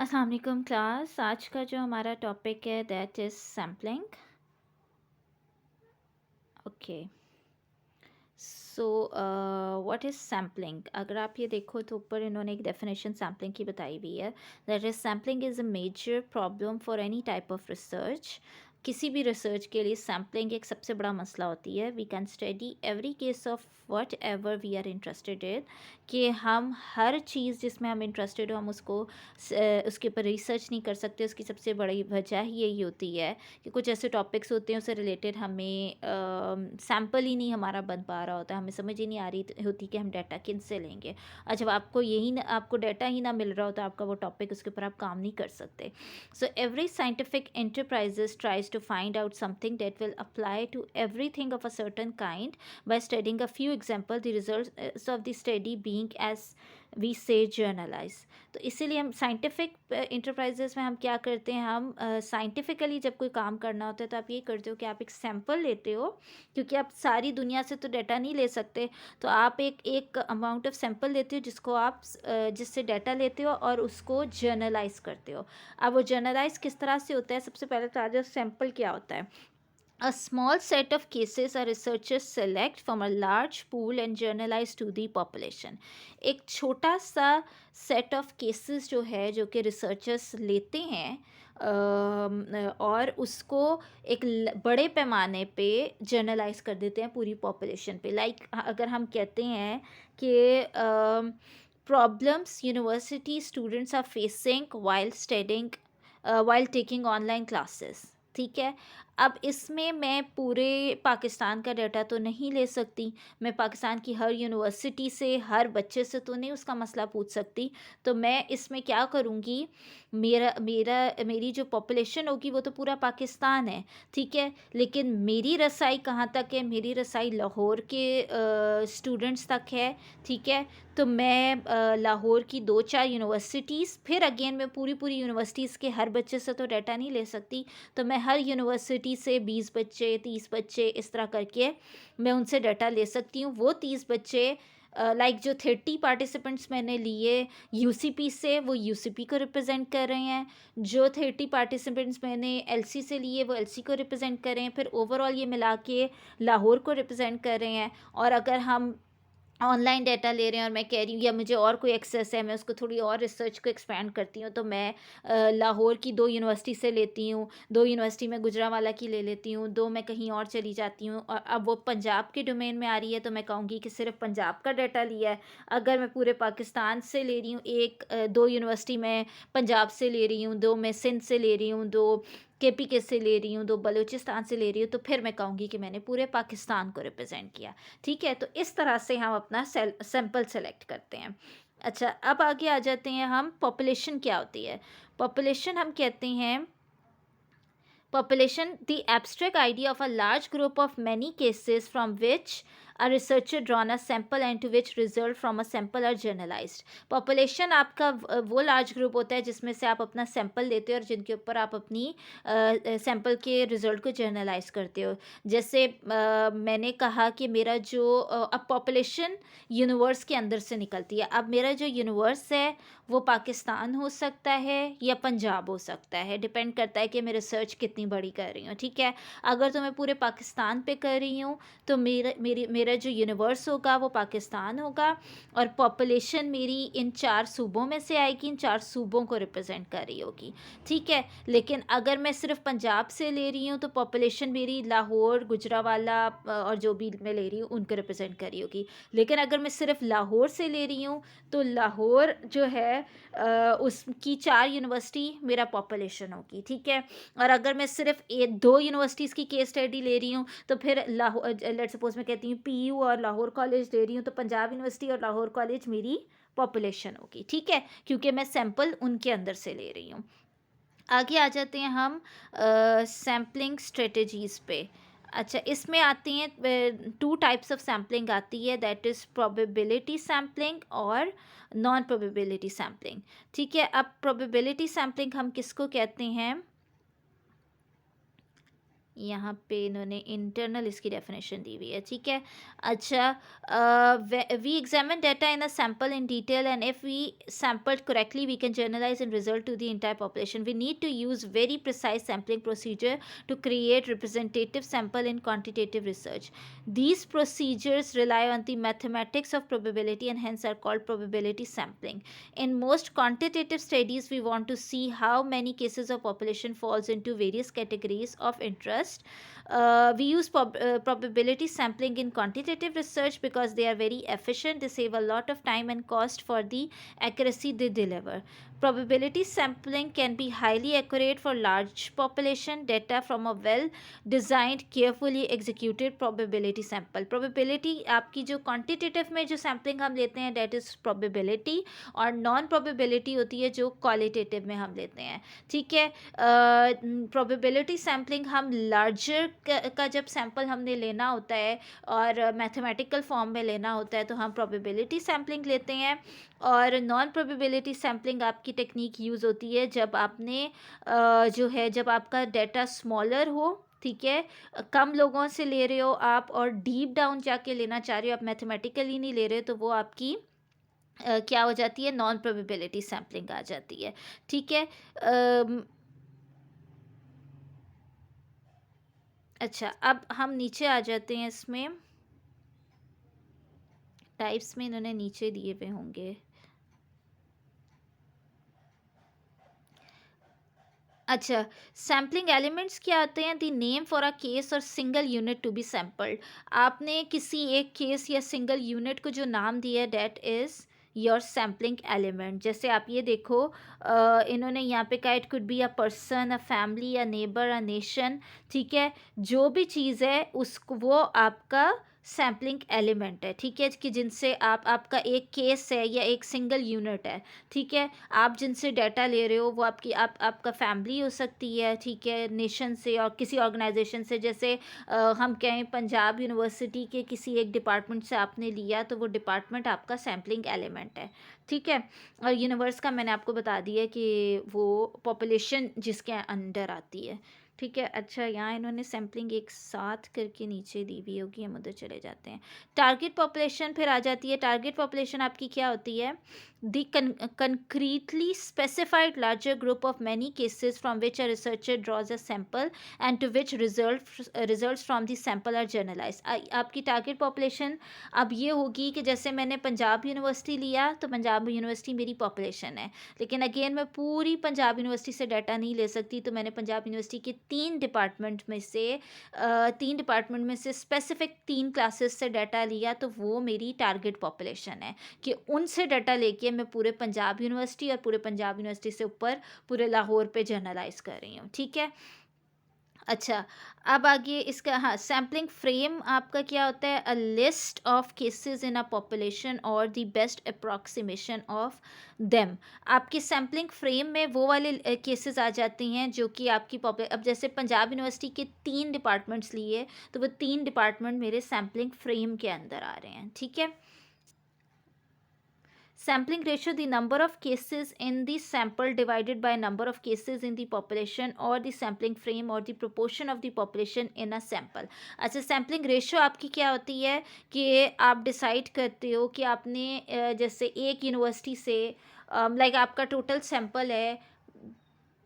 अस्सलाम वालेकुम क्लास। आज का जो हमारा टॉपिक है that is sampling. Okay, so what is sampling. अगर आप ये देखो तो ऊपर इन्होंने एक डेफिनेशन सैम्पलिंग की बताई हुई है। That is sampling is a major problem for any type of research. किसी भी रिसर्च के लिए सैम्पलिंग एक सबसे बड़ा मसला होती है। We can study every case of whatever we are interested in, कि हम हर चीज़ जिसमें हम इंटरेस्टेड हो हम उसके ऊपर रिसर्च नहीं कर सकते। उसकी सबसे बड़ी वजह यही होती है कि कुछ ऐसे टॉपिक्स होते हैं उससे रिलेटेड हमें सैम्पल ही नहीं हमारा बन पा रहा होता, हमें समझ ही नहीं आ रही होती कि हम डाटा किन से लेंगे। और जब आपको डाटा ही ना मिल रहा होता आपका वो टॉपिक, उसके ऊपर आप काम नहीं कर सकते। So every scientific enterprises tries to find out something that will apply to everything of a certain kind by studying a few examples, the results of the study being as we say journalize. तो इसीलिए हम scientific enterprises में हम क्या करते हैं, हम scientifically जब कोई काम करना होता है तो आप ये करते हो कि आप एक सैंपल लेते हो, क्योंकि आप सारी दुनिया से तो डाटा नहीं ले सकते। तो आप एक एक अमाउंट ऑफ सैंपल लेते हो जिसको आप जिससे डाटा लेते हो और उसको जर्नलाइज करते हो। अब वो जर्नलाइज किस तरह से होता है, सबसे पहले तो आज सैंपल क्या होता है। A small set of cases a researchers select from a large pool and journalize to the population. एक छोटा सा सेट ऑफ केसेस जो है जो कि रिसर्चर्स लेते हैं और उसको एक बड़े पैमाने पे जर्नलाइज कर देते हैं पूरी पॉपुलेशन पे। लाइक अगर हम कहते हैं कि problems university students are facing while studying while taking online classes, ठीक है। अब इसमें मैं पूरे पाकिस्तान का डाटा तो नहीं ले सकती, मैं पाकिस्तान की हर यूनिवर्सिटी से हर बच्चे से तो नहीं उसका मसला पूछ सकती। तो मैं इसमें क्या करूँगी, मेरा मेरा मेरी जो पॉपुलेशन होगी वो तो पूरा पाकिस्तान है, ठीक है। लेकिन मेरी रसाई कहाँ तक है, मेरी रसाई लाहौर के स्टूडेंट्स तक है, ठीक है। तो मैं लाहौर की 2-4 यूनिवर्सिटीज़, फिर अगेन मैं पूरी पूरी यूनिवर्सिटीज़ के हर बच्चे से तो डाटा नहीं ले सकती। तो मैं हर यूनिवर्सिटी से 20 बच्चे 30 बच्चे इस तरह करके मैं उनसे डाटा ले सकती हूँ। वो 30 बच्चे लाइक जो 30 पार्टिसिपेंट्स मैंने लिए यूसीपी से, वो यूसीपी को रिप्रेजेंट कर रहे हैं। जो 30 पार्टिसिपेंट्स मैंने एलसी से लिए वो एलसी को रिप्रेजेंट कर रहे हैं। फिर ओवरऑल ये मिला के लाहौर को रिप्रेजेंट कर रहे हैं। और अगर हम ऑनलाइन डाटा ले रहे हैं और मैं कह रही हूँ या मुझे और कोई एक्सेस है, मैं उसको थोड़ी और रिसर्च को एक्सपेंड करती हूँ, तो मैं लाहौर की 2 यूनिवर्सिटी से लेती हूँ, 2 यूनिवर्सिटी में गुजरांवाला की ले लेती हूँ, 2 मैं कहीं और चली जाती हूँ और अब वो पंजाब के डोमेन में आ रही है तो मैं कहूँगी कि सिर्फ पंजाब का डाटा लिया है। अगर मैं पूरे पाकिस्तान से ले रही हूँ, 2 यूनिवर्सिटी मैं पंजाब से ले रही हूँ, 2 मैं सिंध से ले रही हूँ, 2 केपीके से ले रही हूँ, 2 बलूचिस्तान से ले रही हूँ, तो फिर मैं कहूँगी कि मैंने पूरे पाकिस्तान को रिप्रेजेंट किया, ठीक है। तो इस तरह से हम अपना सैंपल सेलेक्ट करते हैं। अच्छा, अब आगे आ जाते हैं हम, पॉपुलेशन क्या होती है। पॉपुलेशन हम कहते हैं, population the abstract idea of a large group of many cases from which a researcher drawn a sample and to which result from a sample are generalized. Population आपका वो लार्ज ग्रुप होता है जिसमें से आप अपना सैंपल लेते हो और जिनके ऊपर आप अपनी सैंपल के रिजल्ट को जर्नलाइज करते हो। जैसे मैंने कहा कि मेरा जो अब पॉपुलेशन यूनिवर्स के अंदर से निकलती है। अब मेरा जो यूनिवर्स है वो पाकिस्तान हो सकता है या पंजाब हो सकता है, डिपेंड करता है कि मैं रिसर्च कितनी बड़ी कर रही हूँ, ठीक है। अगर तो मैं पूरे पाकिस्तान पे कर रही हूँ तो मेरा जो यूनिवर्स होगा वो पाकिस्तान होगा और पॉपुलेशन मेरी इन 4 सूबों में से आएगी, इन 4 सूबों को रिप्रेजेंट कर रही होगी, ठीक है। लेकिन अगर मैं सिर्फ पंजाब से ले रही हूँ तो पॉपुलेशन मेरी लाहौर, गुजरांवाला और जो भी मैं ले रही हूँ उनको रिप्रेजेंट कर रही होगी। लेकिन अगर मैं सिर्फ लाहौर से ले रही हूँ तो लाहौर जो है उसकी 4 यूनिवर्सिटी मेरा पॉपुलेशन होगी, ठीक है। और अगर मैं सिर्फ 2 यूनिवर्सिटीज़ की केस स्टडी ले रही हूँ तो फिर लाहौर, लेट्स सपोज मैं कहती हूँ पीयू और लाहौर कॉलेज ले रही हूँ, तो पंजाब यूनिवर्सिटी और लाहौर कॉलेज मेरी पॉपुलेशन होगी, ठीक है, क्योंकि मैं सैंपल उनके अंदर से ले रही हूँ। आगे आ जाते हैं हम सैम्पलिंग स्ट्रेटजीज़ पे। अच्छा, इसमें आती हैं 2 टाइप्स ऑफ सैम्पलिंग आती है, दैट इज़ प्रोबेबिलिटी सैम्पलिंग और नॉन प्रोबेबिलिटी सैम्पलिंग, ठीक है। अब प्रोबेबिलिटी सैम्पलिंग हम किसको कहते हैं, यहाँ पे इन्होंने इंटरनल इसकी डेफिनेशन दी हुई है, ठीक है। अच्छा, we examine data in a sample in detail and if we sampled correctly we can generalize and result to the entire population. We need to use very precise sampling procedure to create representative sample in quantitative research. These procedures rely on the mathematics of probability and hence are called probability sampling. In most quantitative studies we want to see how many cases of population falls into various categories of interest. We use probability sampling in quantitative research because they are very efficient. They save a lot of time and cost for the accuracy they deliver. Probability sampling can be highly accurate for large population data from a well designed carefully executed probability sample. Probability आपकी जो quantitative में जो sampling हम लेते हैं that is probability, और non probability होती है जो qualitative में हम लेते हैं, ठीक है। probability sampling हम larger का जब sample हमने लेना होता है और mathematical form में लेना होता है तो हम probability sampling लेते हैं, और नॉन प्रोबेबिलिटी सैम्पलिंग आपकी टेक्निक यूज़ होती है जब आपने जो है जब आपका डाटा स्मॉलर हो, ठीक है, कम लोगों से ले रहे हो आप और डीप डाउन जाके लेना चाह रहे हो, आप मैथमेटिकली नहीं ले रहे हो, तो वो आपकी क्या हो जाती है, नॉन प्रोबेबिलिटी सैम्पलिंग आ जाती है, ठीक है। अच्छा, अब हम नीचे आ जाते हैं, इसमें टाइप्स में इन्होंने नीचे दिए हुए होंगे। अच्छा, सैम्पलिंग एलिमेंट्स क्या होते हैं? The name for a case और single unit to be sampled. आपने किसी एक केस या सिंगल यूनिट को जो नाम दिया है that is your sampling element. जैसे आप ये देखो, इन्होंने यहाँ पे कहा it could be a person, a family, a neighbour, a nation, ठीक है। जो भी चीज़ है उसको वो आपका सैम्पलिंग एलिमेंट है, ठीक है, कि जिनसे आपका एक केस है या एक सिंगल यूनिट है, ठीक है। आप जिनसे डाटा ले रहे हो वो आपका फैमिली हो सकती है, ठीक है, नेशन से और किसी ऑर्गेनाइजेशन से। जैसे हम कहें पंजाब यूनिवर्सिटी के किसी एक डिपार्टमेंट से आपने लिया तो वो डिपार्टमेंट आपका सैम्पलिंग एलिमेंट है, ठीक है। और यूनिवर्स का मैंने आपको बता दिया कि वो पॉपुलेशन जिसके अंडर आती है, ठीक है। अच्छा, यहाँ इन्होंने सैम्पलिंग एक साथ करके नीचे दी हुई होगी, हम उधर चले जाते हैं। टारगेट पॉपुलेशन फिर आ जाती है। टारगेट पॉपुलेशन आपकी क्या होती है? The concretely specified larger group of many cases from which a researcher draws a sample and to which results from the sample are generalized. आपकी टारगेट पॉपुलेशन अब ये होगी कि जैसे मैंने पंजाब यूनिवर्सिटी लिया तो पंजाब यूनिवर्सिटी मेरी पॉपुलेशन है, लेकिन अगेन मैं पूरी पंजाब यूनिवर्सिटी से डाटा नहीं ले सकती, तो मैंने पंजाब यूनिवर्सिटी के तीन डिपार्टमेंट में से स्पेसिफिक 3 क्लासेस से डाटा लिया, तो वो मेरी टारगेट पॉपुलेशन है कि उनसे डाटा लेके मैं पूरे पंजाब यूनिवर्सिटी और पूरे पंजाब यूनिवर्सिटी से ऊपर पूरे लाहौर पे जर्नलाइज कर रही हूँ, ठीक है। अच्छा, अब आगे इसका, हाँ, सैम्पलिंग फ्रेम आपका क्या होता है? A list of cases in a population और the best approximation of them. आपके सैम्पलिंग फ्रेम में वो वाले केसेस आ जाती हैं जो कि आपकी अब जैसे पंजाब यूनिवर्सिटी के 3 डिपार्टमेंट्स लिए तो वो 3 डिपार्टमेंट मेरे सैम्पलिंग फ्रेम के अंदर आ रहे हैं, ठीक है। Sampling ratio, the number of cases in the sample divided by number of cases in the population or the sampling frame or the proportion of the population in a sample. अच्छा, sampling ratio आपकी क्या होती है कि आप decide करते हो कि आपने जैसे एक यूनिवर्सिटी से लाइक आपका टोटल सैम्पल है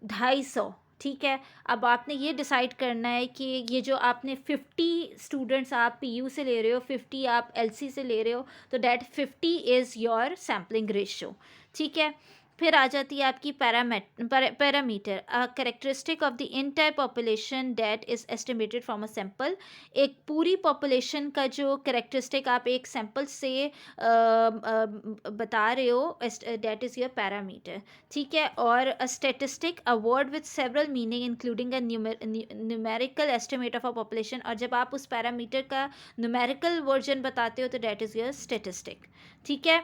250, ठीक है। अब आपने ये डिसाइड करना है कि ये जो आपने 50 स्टूडेंट्स आप पीयू से ले रहे हो, 50 आप एलसी से ले रहे हो, तो that 50 is your sampling ratio, ठीक है। फिर आ जाती है आपकी parameter, a characteristic of the entire population that is estimated from a sample. एक पूरी पॉपुलेशन का जो कैरेक्टरिस्टिक आप एक सैम्पल से बता रहे हो, डैट इज़ योर पैरामीटर, ठीक है। और a statistic, a word with several meaning including a numerical estimate of a population. और जब आप उस पैरामीटर का न्यूमेरिकल वर्जन बताते हो तो डैट इज़ योर स्टेटिस्टिक, ठीक है।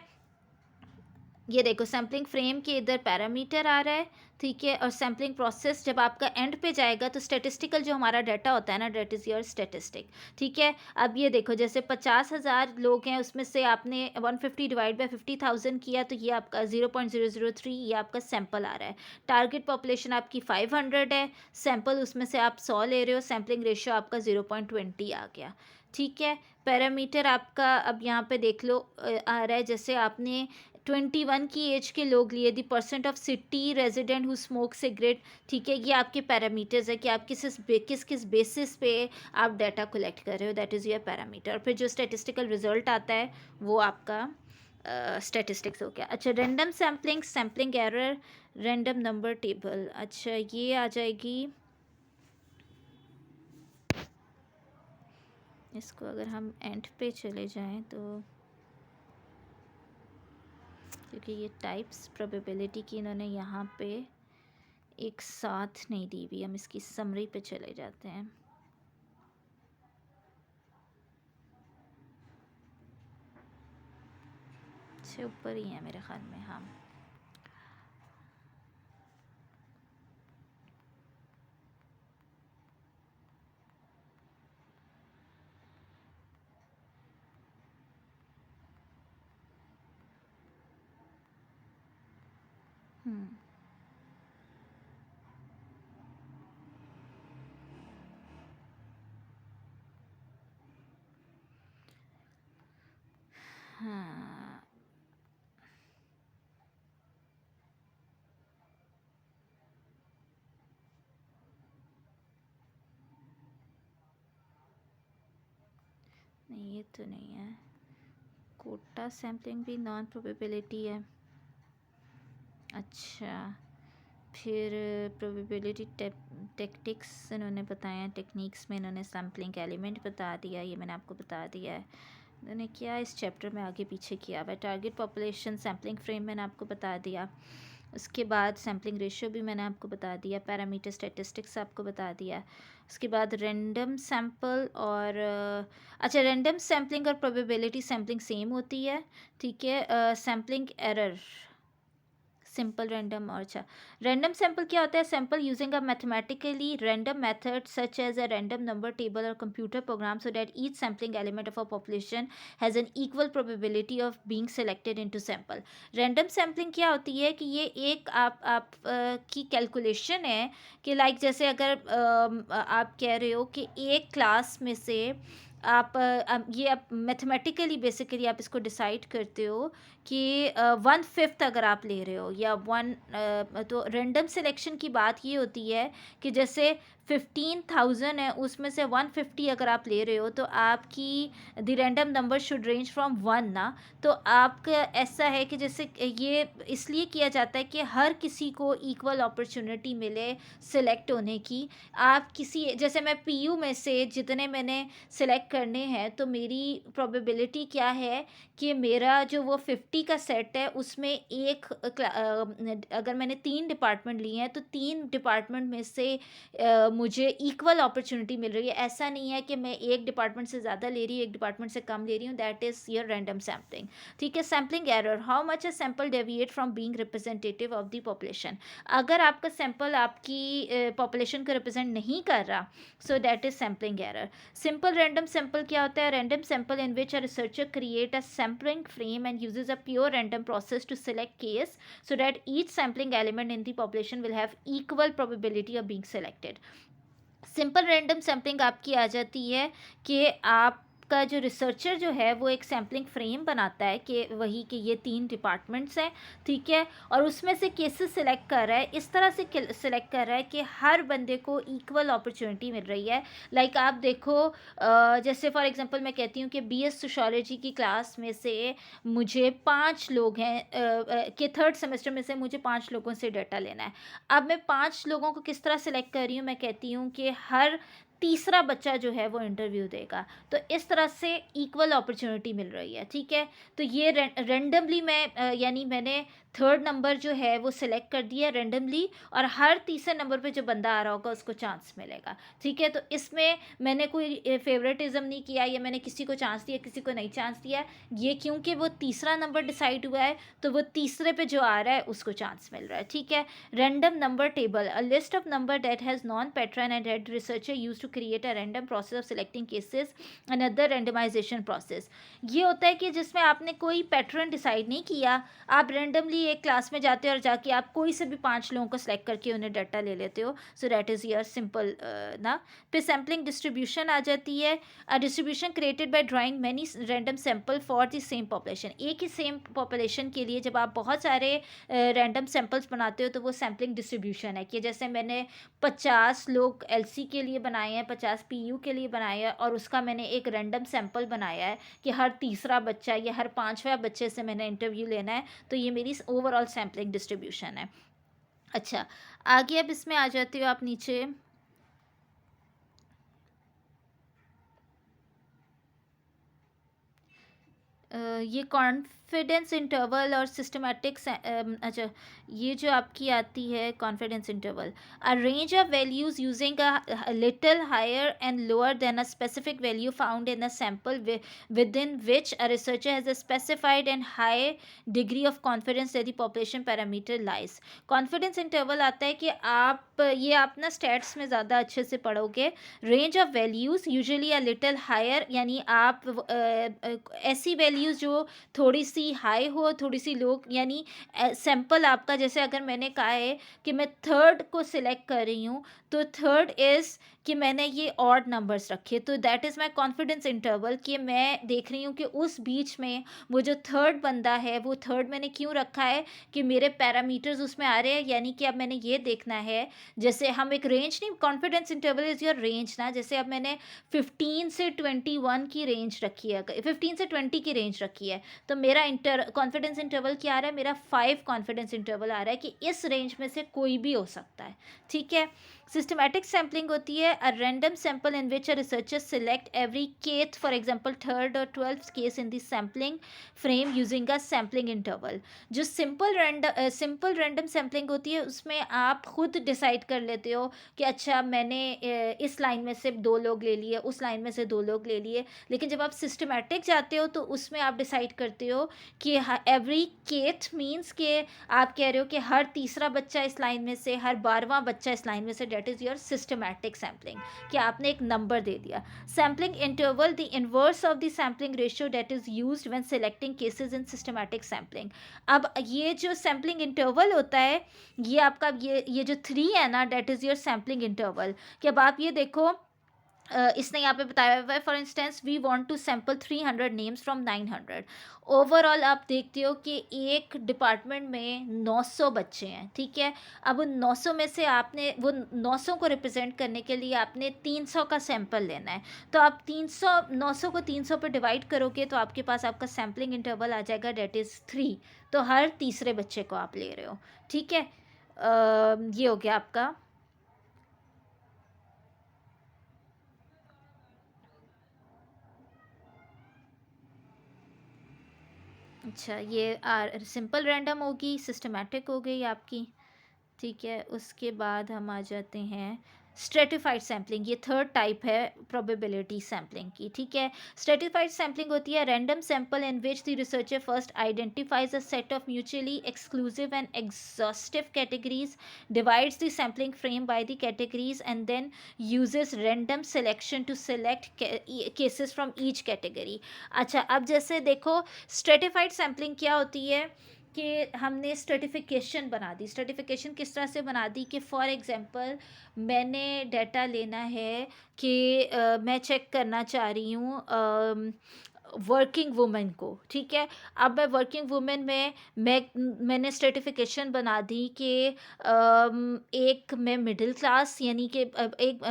ये देखो सैम्पलिंग फ्रेम के इधर पैरामीटर आ रहा है, ठीक है, और सैम्पलिंग प्रोसेस जब आपका एंड पे जाएगा तो स्टैटिस्टिकल जो हमारा डाटा होता है ना, दैट इज़ योर स्टैटिस्टिक, ठीक है। अब ये देखो जैसे 50,000 लोग हैं, उसमें से आपने 150 डिवाइड बाय 50,000 किया, तो ये आपका 0.003 ये आपका सैंपल आ रहा है। टारगेट पॉपुलेशन आपकी 500 है, सैंपल उसमें से आप 100 ले रहे हो, सैम्पलिंग रेशियो आपका 0.20 आ गया, ठीक है। पैरामीटर आपका अब यहाँ पे देख लो आ रहा है, जैसे आपने 21 की एज के लोग लिए, the percent of city resident who smoke cigarette, ठीक है। ये आपके पैरामीटर्स है कि आप किस किस बेसिस पे आप डाटा कलेक्ट कर रहे हो, दैट इज़ योर पैरामीटर। फिर जो स्टेटिस्टिकल रिजल्ट आता है वो आपका स्टेटिस्टिक्स हो गया। अच्छा, random sampling, sampling error, random number table, अच्छा ये आ जाएगी। इसको अगर हम एंड पे चले जाएं तो, क्योंकि ये टाइप्स प्रोबेबिलिटी की इन्होंने यहाँ पे एक साथ नहीं दी हुई, हम इसकी समरी पे चले जाते हैं। से ऊपर ही है मेरे ख्याल में, हाँ। हम्म, हाँ नहीं, ये तो नहीं है। कोटा सैम्पलिंग भी नॉन प्रोबेबिलिटी है। अच्छा, फिर प्रोबेबिलिटी टेक्टिक्स इन्होंने बताया, टेक्निक्स में इन्होंने सैम्पलिंग एलिमेंट बता दिया, ये मैंने आपको बता दिया है। इन्होंने क्या इस चैप्टर में आगे पीछे किया हुआ है, टारगेट पॉपुलेशन सैम्पलिंग फ्रेम मैंने आपको बता दिया। उसके बाद सैम्पलिंग रेशियो भी मैंने आपको बता दिया, पैरामीटर स्टैटिस्टिक्स आपको बता दिया। उसके बाद रैंडम सैम्पल और अच्छा, रैंडम सैम्पलिंग और प्रोबेबिलिटी सैम्पलिंग सेम होती है, ठीक है। सैम्पलिंग एरर, सिंपल रैंडम और अच्छा, रैंडम सैंपल क्या होता है? Sample using a mathematically random method such as a random number table और computer program so that each sampling element of a population has an equal probability of being selected into sample. Random sampling क्या होती है कि ये एक आप की calculation है कि लाइक जैसे अगर आप कह रहे हो कि एक क्लास में से आप ये आप मैथमेटिकली बेसिकली आप इसको डिसाइड करते हो कि 1/5 अगर आप ले रहे हो या तो रैंडम सिलेक्शन की बात ये होती है कि जैसे 15,000 है, उसमें से 150 अगर आप ले रहे हो तो आपकी the random number should range from 1 ना। तो आपका ऐसा है कि जैसे ये इसलिए किया जाता है कि हर किसी को इक्वल अपॉर्चुनिटी मिले सिलेक्ट होने की। आप किसी जैसे मैं पीयू में से जितने मैंने सिलेक्ट करने हैं, तो मेरी प्रोबेबिलिटी क्या है कि मेरा जो वो 50 का सेट है उसमें अगर मैंने 3 डिपार्टमेंट लिए हैं तो 3 डिपार्टमेंट में से मुझे इक्वल अपॉर्चुनिटी मिल रही है। ऐसा नहीं है कि मैं एक डिपार्टमेंट से ज़्यादा ले रही हूँ, एक डिपार्टमेंट से कम ले रही हूँ, that is your random sampling, ठीक है। Sampling error, how much a sample deviate from being representative of the population. अगर आपका सैंपल आपकी पॉपुलेशन को रिप्रेजेंट नहीं कर रहा, so that is sampling error. Simple random sample क्या होता है? Random sample in which a researcher create a sampling frame and uses a pure random process to select case so that each sampling element in the population will have equal probability of being selected. Simple random sampling आपकी आ जाती है कि आपका जो researcher जो है वो एक सैम्पलिंग फ्रेम बनाता है कि वही कि ये 3 डिपार्टमेंट्स हैं, ठीक है, और उसमें से केसेस सिलेक्ट कर रहा है, इस तरह से सिलेक्ट कर रहा है कि हर बंदे को इक्वल अपॉर्चुनिटी मिल रही है। लाइक आप देखो जैसे फॉर एग्जांपल मैं कहती हूँ कि बीएस सोशियोलॉजी की क्लास में से मुझे 5 लोग हैं कि थर्ड सेमेस्टर में से मुझे 5 लोगों से डाटा लेना है। अब मैं 5 लोगों को किस तरह सेलेक्ट कर रही हूँ? मैं कहती हूँ कि हर तीसरा बच्चा जो है वो इंटरव्यू देगा, तो इस तरह से इक्वल अपॉर्चुनिटी मिल रही है, ठीक है। तो ये रैंडमली मैं यानी मैंने थर्ड नंबर जो है वो सिलेक्ट कर दिया रेंडमली, और हर तीसरे नंबर पे जो बंदा आ रहा होगा उसको चांस मिलेगा। ठीक है, तो इसमें मैंने कोई फेवरेटिज्म नहीं किया, या मैंने किसी को चांस दिया किसी को नहीं चांस दिया। ये क्योंकि वो तीसरा नंबर डिसाइड हुआ है, तो वो तीसरे पे जो आ रहा है उसको चांस मिल रहा है। ठीक है, random number table, a list of number that has non pattern and that researcher use to create a random process of selecting cases, another randomization process. ये होता है कि जिसमें आपने कोई पैटर्न डिसाइड नहीं किया, आप रैंडमली एक क्लास में जाते हो और जाके आप कोई से भी 5 लोगों को सेलेक्ट करके उन्हें डाटा ले लेते हो। सो दैट इज़ योर सिंपल ना। फिर सैम्पलिंग डिस्ट्रीब्यूशन आ जाती है, a distribution created by drawing many random sample for the same population. एक ही सेम पॉपुलेशन के लिए जब आप बहुत सारे रैंडम सैंपल्स बनाते हो तो वो सैम्पलिंग डिस्ट्रीब्यूशन है, कि जैसे मैंने 50 लोग एलसी के लिए बनाए हैं, 50 पीयू के लिए बनाए हैं, और उसका मैंने एक रैंडम सैंपल बनाया है कि हर तीसरा बच्चा या हर 5वां बच्चे से मैंने इंटरव्यू लेना है, तो ये मेरी ओवरऑल सैम्पलिंग डिस्ट्रीब्यूशन है। अच्छा, आगे अब इसमें आ जाते हो आप नीचे। ये कॉन्फिडेंस इंटरवल और सिस्टमैटिक, अच्छा, ये जो आपकी आती है confidence interval, a range of values using a little higher and lower than a specific value found in a sample within which a researcher has a specified and high degree of confidence that the population parameter lies. Confidence interval आता है कि आप ये आप ना stats में ज़्यादा अच्छे से पढ़ोगे। Range of values usually a little higher, यानी आप ऐसी वैल्यूज़ जो थोड़ी सी हाई हो थोड़ी सी लो, यानी सैंपल आपका, जैसे अगर मैंने कहा है कि मैं थर्ड को सिलेक्ट कर रही हूँ, तो थर्ड इज़ कि मैंने ये ऑड नंबर्स रखे, तो that is my confidence interval, कि मैं देख रही हूँ कि उस बीच में वो जो थर्ड बंदा है वो थर्ड मैंने क्यों रखा है, कि मेरे पैरामीटर्स उसमें आ रहे हैं, यानी कि अब मैंने ये देखना है। जैसे हम एक रेंज नहीं, confidence interval is your range ना, जैसे अब मैंने 15 से 21 की रेंज रखी है, 15 से 20 की रेंज रखी है, तो मेरा कॉन्फिडेंस इंटरवल क्या आ रहा है, मेरा 5 कॉन्फिडेंस इंटरवल आ रहा है कि इस रेंज में से कोई भी हो सकता है। ठीक है, सिस्टमैटिक सैम्पलिंग होती है, अ random sample in which a researcher select every kth, for example third और 12th case in the sampling frame using a sampling interval. जो सिंपल रैंडम सैम्पलिंग होती है उसमें आप खुद डिसाइड कर लेते हो कि अच्छा मैंने इस लाइन में से 2 लोग ले लिए, उस लाइन में से 2 लोग ले लिए। लेकिन जब आप सिस्टमैटिक जाते हो तो उसमें आप डिसाइड करते हो कि एवरी केथ मीन्स के आप कह रहे हो कि हर तीसरा बच्चा इस लाइन में से, हर 12वां बच्चा इस लाइन में से, that is your systematic sampling, कि आपने एक नंबर दे दिया। Sampling interval, the inverse of the sampling ratio that is used when selecting cases in systematic sampling. अब ये जो सैम्पलिंग इंटरवल होता है, ये आपका ये जो 3 है ना, that is your sampling interval, कि अब आप ये देखो, इसने यहाँ पे बताया हुआ है, for instance we want to sample 300 names from 900। Overall आप देखते हो कि एक डिपार्टमेंट में 900 बच्चे हैं। ठीक है, अब उन 900 में से आपने वो 900 को रिप्रेजेंट करने के लिए आपने 300 का सैंपल लेना है, तो आप 900 को 300 पे डिवाइड करोगे तो आपके पास आपका सैम्पलिंग इंटरवल आ जाएगा, डेट इज़ 3। तो हर तीसरे बच्चे को आप ले रहे हो। ठीक है, ये हो गया आपका। अच्छा, ये सिंपल रैंडम होगी, सिस्टमैटिक हो गई आपकी। ठीक है, उसके बाद हम आ जाते हैं स्ट्रेटिफाइड सैम्पलिंग, ये थर्ड टाइप है प्रोबेबिलिटी सैम्पलिंग की। ठीक है, स्ट्रेटिफाइड सैम्पलिंग होती है random sample in which the researcher first identifies a set of mutually exclusive and exhaustive categories, divides the sampling frame by the categories and then uses random selection to select cases from each category. अच्छा, अब जैसे देखो stratified sampling क्या होती है, कि हमने stratification बना दी। स्ट्रेटिफिकेशन किस तरह से बना दी, कि फॉर एग्जांपल मैंने डाटा लेना है कि मैं चेक करना चाह रही हूँ वर्किंग वुमेन को। ठीक है, अब मैं वर्किंग वुमेन में मैंने स्ट्रेटिफिकेशन बना दी कि एक मैं मिडिल क्लास, यानी कि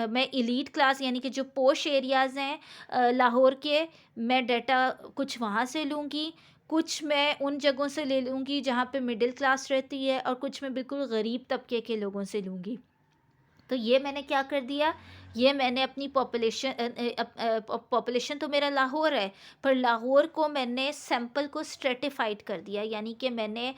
मैं एलीट क्लास, यानी कि जो पोश एरियाज़ हैं लाहौर के, मैं डाटा कुछ वहाँ से लूँगी, कुछ मैं उन जगहों से ले लूँगी जहाँ पे मिडिल क्लास रहती है, और कुछ मैं बिल्कुल गरीब तबके के लोगों से लूँगी। तो ये मैंने क्या कर दिया ये मैंने अपनी पॉपुलेशन तो मेरा लाहौर है, पर लाहौर को मैंने सैंपल को स्ट्रेटिफाइड कर दिया, यानी कि मैंने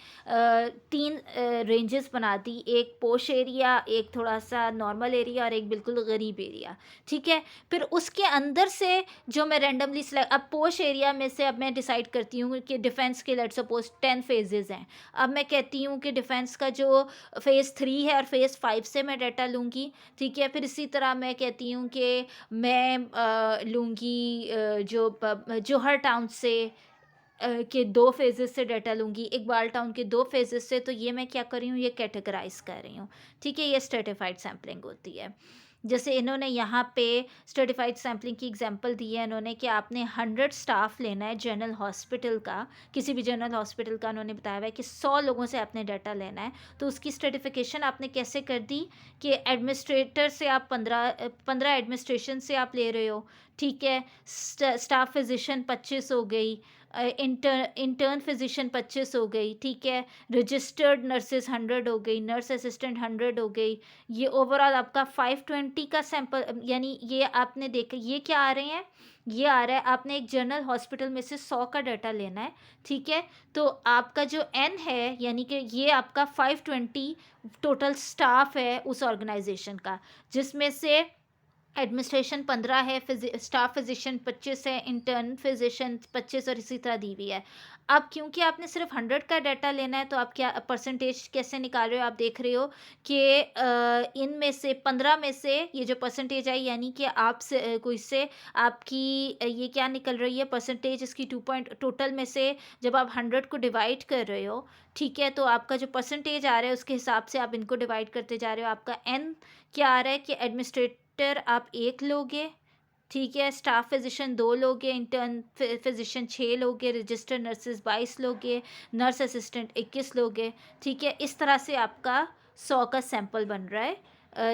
3 रेंजेस बना दी, एक पोश एरिया, एक थोड़ा-सा नॉर्मल एरिया और एक बिल्कुल गरीब एरिया, ठीक है? फिर उसके अंदर से जो मैं रैंडमली अब पोश एरिया में से अब मैं डिसाइड करती हूँ कि डिफेंस के लेट्स सपोज़ 10 फेजेज़ हैं। अब मैं कहती हूँ कि डिफेंस का जो फ़ेज़ 3 है और फ़ेज़ 5 से मैं डाटा लूँगी, ठीक है? फिर इसी तरह मैं कहती हूँ कि मैं लूँगी जौहर टाउन से के 2 फ़ेज़ेज़ से डाटा लूँगी, इकबाल टाउन के 2 फ़ेज़ेज़ से, तो ये मैं क्या कर रही हूँ, ये कैटेगराइज़ कर रही हूँ, ठीक है? ये स्ट्रैटिफ़ाइड सैंपलिंग होती है। जैसे इन्होंने यहाँ पे स्ट्रैटिफ़ाइड सैंपलिंग की एग्ज़ाम्पल दी है इन्होंने कि आपने 100 स्टाफ लेना है जनरल हॉस्पिटल का, किसी भी जनरल हॉस्पिटल का उन्होंने बताया हुआ है कि 100 लोगों से आपने डाटा लेना है, तो उसकी स्ट्रैटिफ़िकेशन आपने कैसे कर दी कि एडमिनिस्ट्रेटर से आप 15 एडमिनिस्ट्रेशन से आप ले रहे हो, ठीक है? स्टाफ फ़िज़िशियन 25 हो गई, इंटर्न फ़िज़िशियन 25 हो गई, ठीक है? रजिस्टर्ड नर्सेज़ 100 हो गई, नर्स असिस्टेंट 100 हो गई। ये ओवरऑल आपका 520 का सैंपल, यानी ये आपने देखा, ये क्या आ रहे हैं? ये आ रहा है आपने एक जनरल हॉस्पिटल में से 100 का डाटा लेना है, ठीक है? तो आपका जो एन है, यानी कि ये आपका 520 टोटल स्टाफ है उस ऑर्गेनाइज़ेशन का, जिसमें से एडमिनिस्ट्रेशन 15 है, स्टाफ फिजिशियन 25 है, इंटर्न फिजिशियन 25 और इसी तरह दी हुई है। अब क्योंकि आपने सिर्फ 100 का डाटा लेना है, तो आप क्या परसेंटेज कैसे निकाल रहे हो, आप देख रहे हो कि इनमें से 15 में से ये जो परसेंटेज आई, यानी कि आप से कोई से आपकी ये क्या निकल रही है परसेंटेज, इसकी 2 पॉइंट टोटल में से जब आप 100 को डिवाइड कर रहे हो, ठीक है? तो आपका जो परसेंटेज आ रहा है उसके हिसाब से आप इनको डिवाइड करते जा रहे हो। आपका एन क्या आ रहा है कि एडमिनिस्ट्रेटर आप 1 लोगे, ठीक है? स्टाफ फिजिशियन 2 लोगे, इंटर्न फिजिशियन 6 लोगे, रजिस्टर्ड नर्सेज़ 22 लोगे, नर्स असिस्टेंट 21 लोगे, ठीक है? इस तरह से आपका 100 का सैंपल बन रहा है।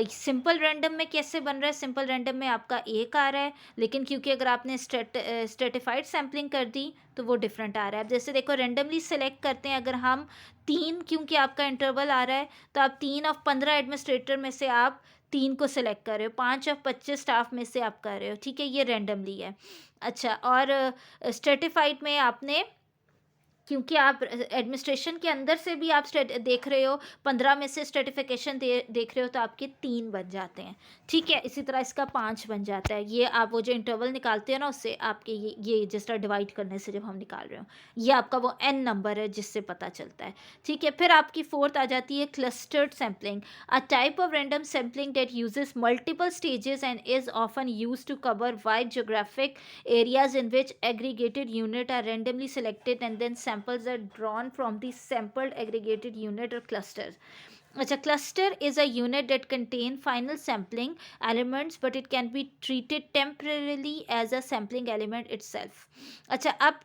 सिंपल रैंडम में कैसे बन रहा है? सिंपल रैंडम में आपका 1 आ रहा है, लेकिन क्योंकि अगर आपने स्ट्रेटिफाइड सैंपलिंग कर दी, तो वो डिफरेंट आ रहा है। अब जैसे देखो, रैंडमली सेलेक्ट करते हैं अगर हम 3, क्योंकि आपका इंटरवल आ रहा है, तो आप 3 ऑफ 15 एडमिनिस्ट्रेटर में से आप 3 को सेलेक्ट कर रहे हो, 5 ऑफ 25 स्टाफ में से आप कर रहे हो, ठीक है? ये रैंडमली है। अच्छा, और स्ट्रेटिफाइड में आपने, क्योंकि आप एडमिनिस्ट्रेशन के अंदर से भी आप देख रहे हो, 15 में से स्ट्रेटिफिकेशन देख रहे हो, तो आपके 3 बन जाते हैं, ठीक है? इसी तरह इसका 5 बन जाता है। ये आप वो जो इंटरवल निकालते हो ना, उससे आपके ये जिस तरह डिवाइड करने से जब हम निकाल रहे हो, ये आपका वो एन नंबर है जिससे पता चलता है, ठीक है? फिर आपकी 4th आ जाती है clustered sampling, a type of random sampling that uses multiple stages and is often use to cover wide geographic areas in which aggregated unit are randomly selected and then samples are drawn from the sampled aggregated unit or clusters. अच्छा, cluster is a unit that contain final sampling elements but it can be treated temporarily as a sampling element itself. अच्छा, अब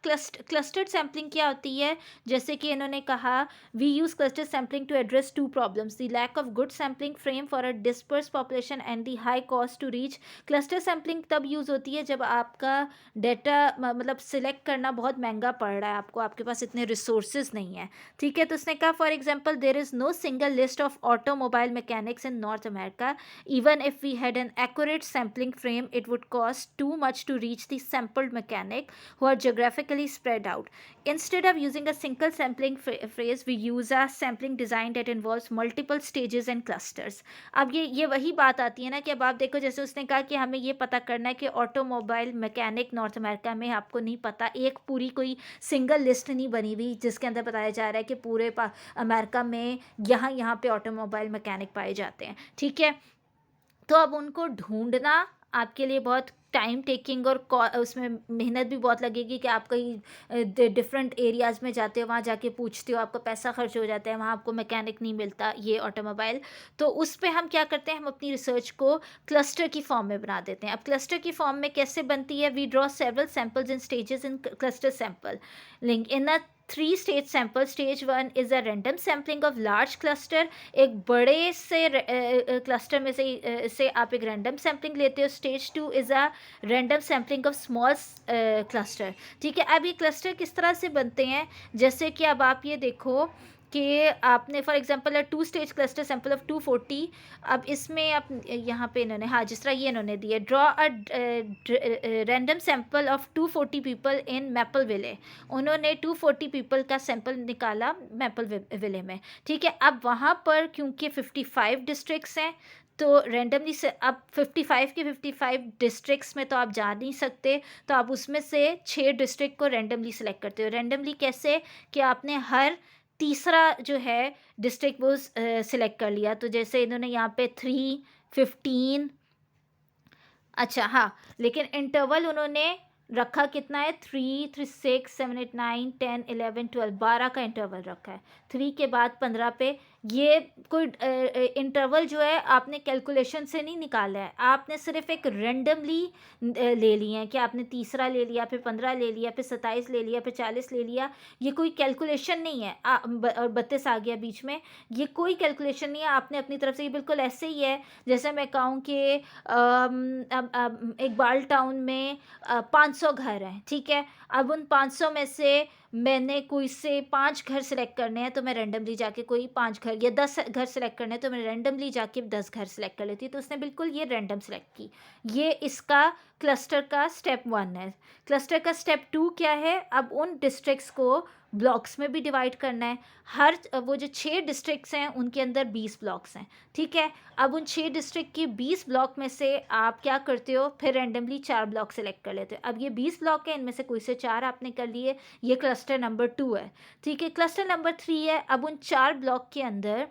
clustered sampling क्या होती है? जैसे कि इन्होंने कहा, we use cluster sampling to address two problems: the lack of good sampling frame for a dispersed population and the high cost to reach. Cluster sampling तब यूज़ होती है जब आपका डेटा मतलब सिलेक्ट करना बहुत महंगा पड़ रहा है, आपको, आपके पास इतने रिसोर्सेज नहीं है, ठीक है? तो उसने कहा, for example, there is no single list of automobile mechanics in North America, even if we had an accurate sampling frame it would cost too much to reach the sampled mechanic who are geographically spread out. Instead of using a single sampling phrase, we use a sampling design that involves multiple stages and clusters. अब ये वही बात आती है ना कि अब आप देखो, जैसे उसने कहा कि हमें ये पता करना है कि ऑटोमोबाइल मैकेनिक नॉर्थ अमेरिका में, आपको नहीं पता, एक पूरी कोई सिंगल लिस्ट नहीं बनी हुई जिसके अंदर बताया जा रहा है कि पूरे अमेरिका में यहाँ पे ऑटोमोबाइल मैकेनिक पाए जाते हैं, ठीक है? तो अब उनको ढूंढना आपके लिए बहुत टाइम टेकिंग और उसमें मेहनत भी बहुत लगेगी कि आप कहीं डिफरेंट एरियाज़ में जाते हो, वहाँ जाके पूछते हो, आपका पैसा खर्च हो जाता है, वहाँ आपको मैकेनिक नहीं मिलता ये ऑटोमोबाइल। तो उस पे हम क्या करते हैं, हम अपनी रिसर्च को क्लस्टर की फॉर्म में बना देते हैं। अब क्लस्टर की फॉर्म में कैसे बनती है? We draw several samples in stages in cluster sample link in a 3 stage sample. Stage 1 is a random sampling of large cluster. एक बड़े से क्लस्टर में से आप एक रैंडम सैम्पलिंग लेते हो. Stage 2 is a random sampling of small cluster, ठीक है? अब ये क्लस्टर किस तरह से बनते हैं? जैसे कि अब आप ये देखो कि आपने for example 2 stage cluster sample of 240। अब इसमें आप यहाँ पे इन्होंने, हाँ, जिस तरह ये इन्होंने दिया, draw a random sample of 240 people in Mapleville. उन्होंने 240 पीपल का सैंपल निकाला मैपल विले में, ठीक है। अब वहाँ पर क्योंकि 55 डिस्ट्रिक्ट्स हैं, तो रैंडमली से अब 55 के 55 डिस्ट्रिक्ट्स में तो आप जा नहीं सकते, तो आप उसमें से 6 डिस्ट्रिक्ट को रैंडमली सेलेक्ट करते हो। रैंडमली कैसे, कि आपने हर तीसरा जो है डिस्ट्रिक्ट वो सिलेक्ट कर लिया। तो जैसे इन्होंने यहाँ पे 3, 15, अच्छा हाँ, लेकिन इंटरवल उन्होंने रखा कितना है, 3, 3, 6, 7, 8, 9, 10, 11, 12, 12 का इंटरवल रखा है। 3 के बाद 15 पे, ये कोई इंटरवल जो है आपने कैलकुलेशन से नहीं निकाला है, आपने सिर्फ एक रेंडमली ले लिए हैं कि आपने तीसरा ले लिया, फिर 15 ले लिया, फिर 27 ले लिया, फिर 40 ले लिया। ये कोई कैलकुलेशन नहीं है। और 32 आ गया बीच में, ये कोई कैलकुलेशन नहीं है, आपने अपनी तरफ से। ये बिल्कुल ऐसे ही है जैसे मैं कहूँ कि अब एक बाल टाउन में 500 घर हैं, ठीक है। अब उन 500 में से मैंने कोई से 5 घर सेलेक्ट करने हैं, तो मैं रैंडमली जाके कोई 5 घर, या 10 घर सेलेक्ट करने हैं, तो मैं रैंडमली जाके 10 घर सेलेक्ट कर लेती हूँ। तो उसने बिल्कुल ये रैंडम सेलेक्ट की। ये इसका क्लस्टर का स्टेप 1 है। क्लस्टर का स्टेप 2 क्या है, अब उन डिस्ट्रिक्ट्स को ब्लॉक्स में भी डिवाइड करना है। हर वो जो 6 डिस्ट्रिक्ट्स हैं उनके अंदर 20 ब्लॉक्स हैं, ठीक है। अब उन 6 डिस्ट्रिक्ट की 20 ब्लॉक में से आप क्या करते हो, फिर रैंडमली 4 ब्लॉक सेलेक्ट कर लेते हो। अब ये 20 ब्लॉक है, इनमें से कोई से 4 आपने कर लिए, ये क्लस्टर नंबर 2 है, ठीक है। क्लस्टर नंबर 3 है, अब उन 4 ब्लॉक के अंदर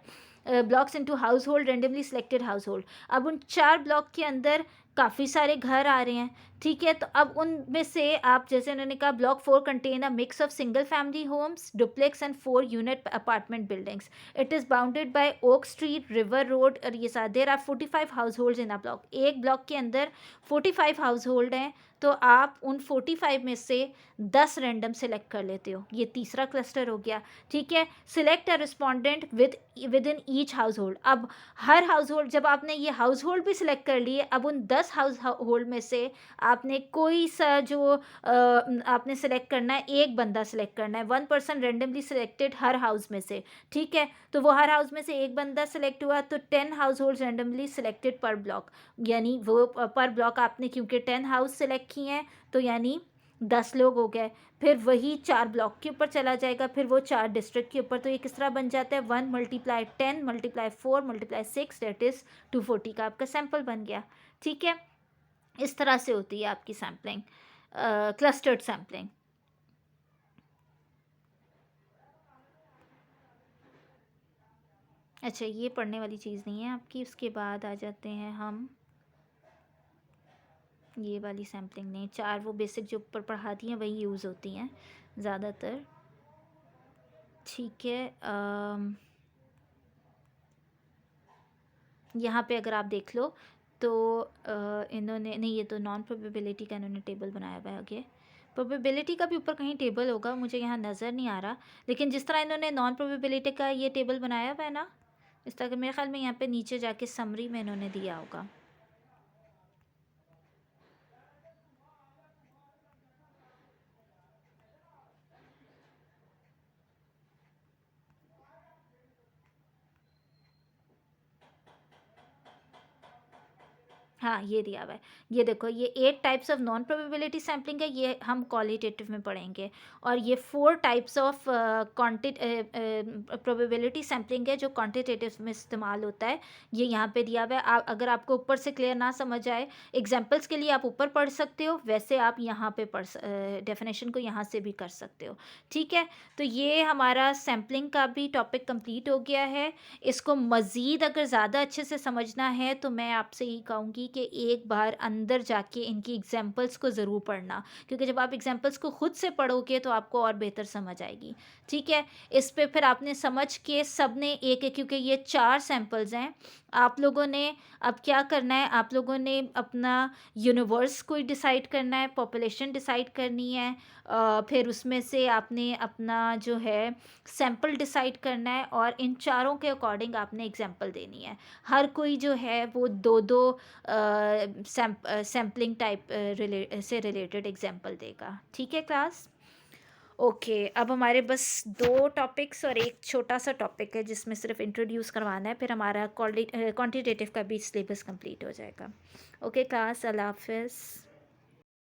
blocks into house hold, randomly selected house hold. अब उन 4 ब्लॉक के अंदर काफ़ी सारे घर आ रहे हैं, ठीक है। तो अब उनमें से आप, जैसे उन्होंने कहा, block 4 contain a mix of single family homes, duplex and 4 unit apartment buildings. It is bounded by Oak Street, river road, और ये साथ there are 45 household in a block. एक ब्लॉक के अंदर 45 हाउस होल्ड हैं, तो आप उन 45 में से 10 रैंडम सेलेक्ट कर लेते हो। ये तीसरा क्लस्टर हो गया, ठीक है। Select a respondent with in each house hold. अब हर हाउस होल्ड, जब आपने ये हाउस होल्ड भी सिलेक्ट कर लिए, अब उन 10 हाउस होल्ड में से आपने कोई सा जो आपने सेलेक्ट करना है, एक बंदा सेलेक्ट करना है, 1 पर्सन रेंडमली सिलेक्टेड हर हाउस में से, ठीक है। तो वो हर हाउस में से एक बंदा सेलेक्ट हुआ, तो 10 हाउस होल्ड रेंडमली सिलेक्टेड पर ब्लॉक, यानी वो पर ब्लॉक आपने क्योंकि 10 हाउस सेलेक्ट किए हैं, तो यानी 10 लोग हो गए। फिर वही 4 ब्लॉक के ऊपर चला जाएगा, फिर वो 4 डिस्ट्रिक्ट के ऊपर। तो ये किस तरह बन जाता है, 1 × 10 × 4 × 6, दैट इज़ 240 का आपका सैंपल बन गया, ठीक है। इस तरह से होती है आपकी सैम्पलिंग, क्लस्टर्ड सैम्पलिंग। अच्छा, ये पढ़ने वाली चीज़ नहीं है आपकी। उसके बाद आ जाते हैं हम, ये वाली सैम्पलिंग नहीं, 4 वो बेसिक जो ऊपर पढ़ा दी हैं वही यूज़ होती हैं ज़्यादातर, ठीक है। यहाँ पे अगर आप देख लो तो इन्होंने नहीं, ये तो नॉन प्रोबेबिलिटी का इन्होंने टेबल बनाया हुआ है आगे। प्रोबेबिलिटी का भी ऊपर कहीं टेबल होगा, मुझे यहाँ नज़र नहीं आ रहा, लेकिन जिस तरह इन्होंने नॉन प्रोबेबिलिटी का ये टेबल बनाया हुआ है ना, इस तरह मेरे ख्याल में यहाँ पे नीचे जाके समरी में इन्होंने दिया होगा। हाँ, ये दिया हुआ है। ये देखो, ये 8 types of non probability sampling है, ये हम क्वालिटेटिव में पढ़ेंगे। और ये 4 टाइप्स ऑफ प्रोबेबिलिटी सैम्पलिंग है जो क्वांटिटेटिव में इस्तेमाल होता है। ये यहाँ पे दिया हुआ है। अगर आपको ऊपर से क्लियर ना समझ आए, एग्जाम्पल्स के लिए आप ऊपर पढ़ सकते हो, वैसे आप यहाँ पे डेफिनेशन को यहाँ से भी कर सकते हो, ठीक है। तो ये हमारा सैम्पलिंग का भी टॉपिक कंप्लीट हो गया है। इसको मज़ीद अगर ज़्यादा अच्छे से समझना है तो मैं आपसे यही कहूँगी कि एक बार अंदर जाके इनकी एग्जांपल्स को ज़रूर पढ़ना, क्योंकि जब आप एग्जांपल्स को ख़ुद से पढ़ोगे तो आपको और बेहतर समझ आएगी, ठीक है। इस पे फिर आपने समझ के सब ने एक एक, क्योंकि ये 4 सैम्पल्स हैं, आप लोगों ने अब क्या करना है, आप लोगों ने अपना यूनिवर्स को डिसाइड करना है, पॉपुलेशन डिसाइड करनी है, फिर उसमें से आपने अपना जो है सैंपल डिसाइड करना है, और इन चारों के अकॉर्डिंग आपने एग्जांपल देनी है। हर कोई जो है वो 2-2 सैम्पलिंग टाइप से रिलेटेड एग्जांपल देगा, ठीक है क्लास। ओके, अब हमारे बस 2 टॉपिक्स और 1 छोटा-सा टॉपिक है जिसमें सिर्फ़ इंट्रोड्यूस करवाना है, फिर हमारा क्वांटिटेटिव का भी सिलेबस कंप्लीट हो जाएगा। ओके क्लास, अल्लाह हाफ़िज़।